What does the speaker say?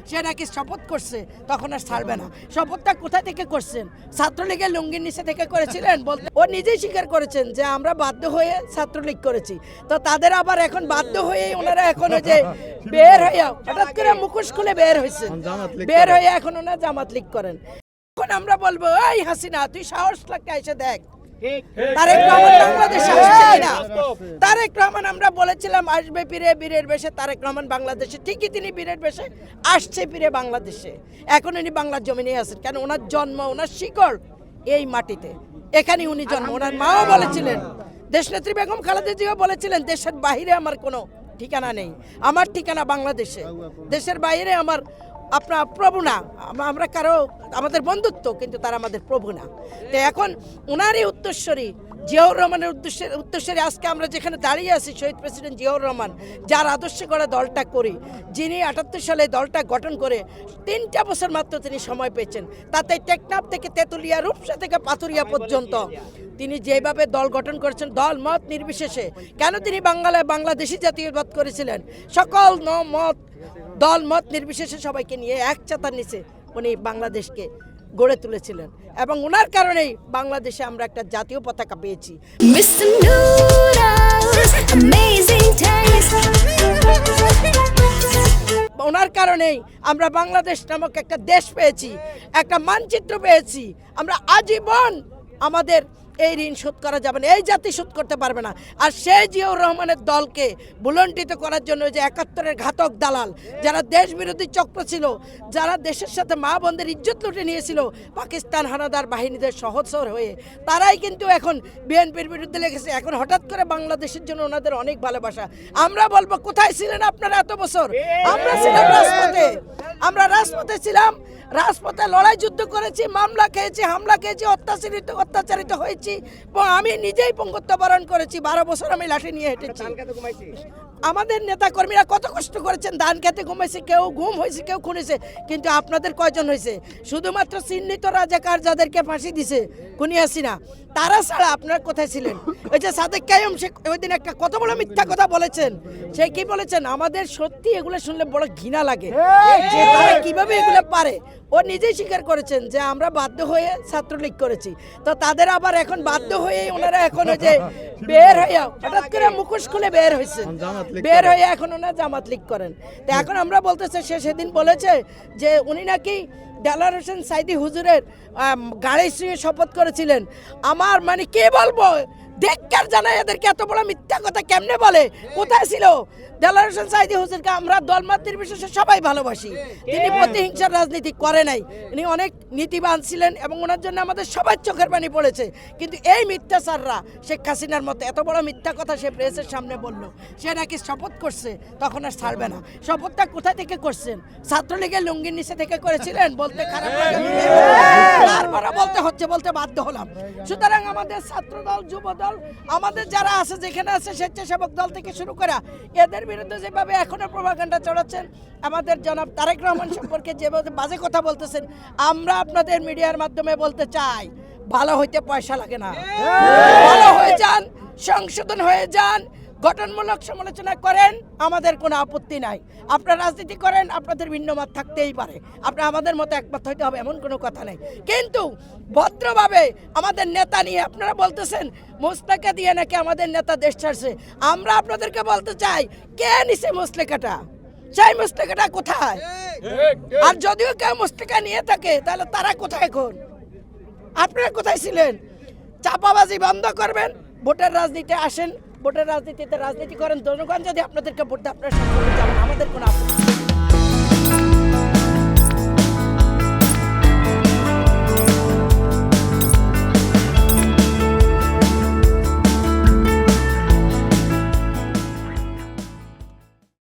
সে নাকি শপথ করছে, তখন আর ছাড়বে না। শপথটা কোথা থেকে করছেন? ছাত্রলীগের লুঙ্গির নিচে থেকে করেছিলেন বলতে ও নিজেই স্বীকার করেছেন যে আমরা বাধ্য হয়ে ছাত্রলীগ করেছি। তো তাদের আবার এখন বাধ্য হয়ে ওনারা এখন ওই যে বের হয়ে হঠাৎ করে মুখোশ খুলে বের হয়েছে, বের হয়ে এখন ওনারা জামাত লীগ করেন। এখন আমরা বলবো, এই হাসিনা তুই সাহস লাগতে এসে দেখ তারেক রহমান বাংলাদেশে আসছে কিনা। তারেক রহমান আমরা বলেছিলাম আসবে ফিরে বীরের বেশে, তারেক রহমান বাংলাদেশে ঠিকই তিনি বীরের বেশে আসছে ফিরে বাংলাদেশে। এখন উনি বাংলার জমিনে আছেন, কেন ওনার জন্ম ওনার শিকড় এই মাটিতে, এখানে উনি জন্ম। ওনার মাও বলেছিলেন, দেশনেত্রী বেগম খালেদা জিয়াও বলেছিলেন দেশের বাইরে আমার কোনো ঠিকানা নেই, আমার ঠিকানা বাংলাদেশে, দেশের বাইরে আমার আপনার প্রভু না, আমরা কারো আমাদের বন্ধুত্ব কিন্তু তারা আমাদের প্রভু না। তো এখন ওনারই উত্তরস্বরী জিয়াউর রহমানের উত্তরস্বরী আজকে আমরা যেখানে দাঁড়িয়ে আছি, শহীদ প্রেসিডেন্ট জিয়াউর রহমান, যার আদর্শে গড়া দলটা করি, যিনি 78 সালে দলটা গঠন করে 3টা বছর মাত্র তিনি সময় পেয়েছেন, তাতে টেকনাফ থেকে তেঁতুলিয়া, রূপসা থেকে পাথুরিয়া পর্যন্ত তিনি যেভাবে দল গঠন করেছেন দল মত নির্বিশেষে। কেন তিনি বাংলাদেশি জাতীয়বাদ করেছিলেন? সকল মত দল মত নির্বিশেষে সবাইকে নিয়ে এক ছাতার নিচে উনি বাংলাদেশকে গড়ে তুলেছিলেন, এবং ওনার কারণেই বাংলাদেশে আমরা একটা জাতীয় পতাকা পেয়েছি। ওনার কারণেই আমরা বাংলাদেশ নামক একটা দেশ পেয়েছি, একটা মানচিত্র পেয়েছি। আমরা আজীবন আমাদের এই ঋণ শোধ করা যাবে না, এই জাতি শোধ করতে পারবে না। আর সেই জিয়াউর রহমানের দলকে ভুলণ্ঠিত করার জন্য যে 71-এর ঘাতক দালাল, যারা দেশ বিরোধী চক্র ছিল, যারা দেশের সাথে মা বোনদের ইজ্জত লুটে নিয়েছিল পাকিস্তান হানাদার বাহিনীদের সহচর হয়ে, তারাই কিন্তু এখন বিএনপির বিরুদ্ধে লেগেছে। এখন হঠাৎ করে বাংলাদেশের জন্য ওনাদের অনেক ভালোবাসা। আমরা বলবো, কোথায় ছিলেন আপনারা এত বছর? আমরা ছিলাম রাজপথে, আমরা রাজপথে ছিলাম, রাজপথে লড়াই যুদ্ধ করেছি, মামলা খেয়েছি, হামলা খেয়েছি, অত্যাচারিত হয়েছি। আমি নিজেই পঙ্গুত্ব বরণ করেছি, 12 বছর আমি লাঠি নিয়ে হেঁটেছি। আমাদের নেতা কর্মীরা কত কষ্ট করেছেন, ধান খেতে ঘুমাইছে, কেউ ঘুম হয়েছে, কেউ খুনেছে, কিন্তু আপনাদের কয়জন হয়েছে? শুধুমাত্র চিহ্নিত রাজাকার যাদেরকে ফাঁসি দিছে খুনি হাসিনা, তারা ছাড়া আপনারা কোথায় ছিলেন? ওই যে সাদেক কাইয়ুম, সে ওই দিন একটা কত বড় মিথ্যা কথা বলেছেন। সে কি বলেছেন? আমাদের সত্যি এগুলো শুনলে বড় ঘৃণা লাগে যে তারা কিভাবে এগুলো পারে। ও নিজেই স্বীকার করেছেন যে আমরা বাধ্য হয়ে ছাত্রলীগ করেছি। তো তাদের আবার এখন বাধ্য হয়ে ওনারা এখন ওই যে বের হয়ে হঠাৎ করে মুখোশ খুলে বের হয়েছে, বের হয়ে এখন ওনারা জামাত লীগ করেন। তো এখন আমরা বলতে চাই, সে সেদিন বলেছে যে উনি নাকি দেলাওয়ার হোসেন সাইদি হুজুরের গাড়ি শুয়ে শপথ করেছিলেন। আমার মানে কে বলবো, ধিক্কার জানাই এদেরকে, এত বড় মিথ্যা কথা কেমনে বলে? কোথায় ছিল দেলাওয়ার হোসেন সাইদি হুজুরকে? আমরা দলমত নির্বিশেষে সবাই ভালোবাসি, তিনি প্রতিহিংসার রাজনীতি করে নাই, উনি অনেক নীতিবান ছিলেন এবং ওনার জন্য আমাদের সবার চোখের পানি পড়েছে। কিন্তু এই মিথ্যাচাররা শেখ হাসিনার মতো এত বড় মিথ্যা কথা সে প্রেসের সামনে বলল, সে নাকি শপথ করছে, তখন আর ছাড়বে না। শপথটা কোথা থেকে করছেন? ছাত্রলীগের লুঙ্গির নিচে থেকে করেছিলেন বলতে খারাপ লাগে, তারপরে বলতে হচ্ছে, বলতে বাধ্য হলাম। সুতরাং আমাদের ছাত্র দল, যুব দল, আমাদের যারা আছে, যেখানে আছে স্বেচ্ছাসেবক দল থেকে শুরু করা, এদের বিরুদ্ধে যেভাবে এখনো প্রভাকাণ্ডা চড়াচ্ছেন, আমাদের জনাব তারেক রহমান সম্পর্কে যেভাবে বাজে কথা বলতেছেন, আমরা আপনাদের মিডিয়ার মাধ্যমে বলতে চাই, ভালো হইতে পয়সা লাগে না, ভালো হয়ে যান, সংশোধন হয়ে যান, গঠনমূলক সমালোচনা করেন, আমাদের কোনো আপত্তি নাই। আপনারা রাজনীতি করেন, আপনাদের ভিন্ন মত থাকতেই পারে, আপনারা আমাদের মতো একমত হইতে হবে এমন কোনো কথা নেই। কিন্তু ভদ্রভাবে আমাদের নেতা নিয়ে আপনারা বলতেছেন মুসলেকা দিয়ে নাকি আমাদের নেতা দেশ ছাড়ছে। আমরা আপনাদেরকে বলতে চাই, কে নিছে মুসলেকাটা? সেই মুসলেকাটা কোথায়? আর যদিও কেউ মুসলেকা নিয়ে থাকে, তাহলে তারা কোথায় এখন? আপনারা কোথায় ছিলেন? চাপাবাজি বন্ধ করবেন, ভোটের রাজনীতি আসেন, ভোটের রাজনীতিতে রাজনীতি করেন, জনগণ যদি আপনাদেরকে ভোট দেয় আপনারা সকলে যাবেন, আমাদের কোনো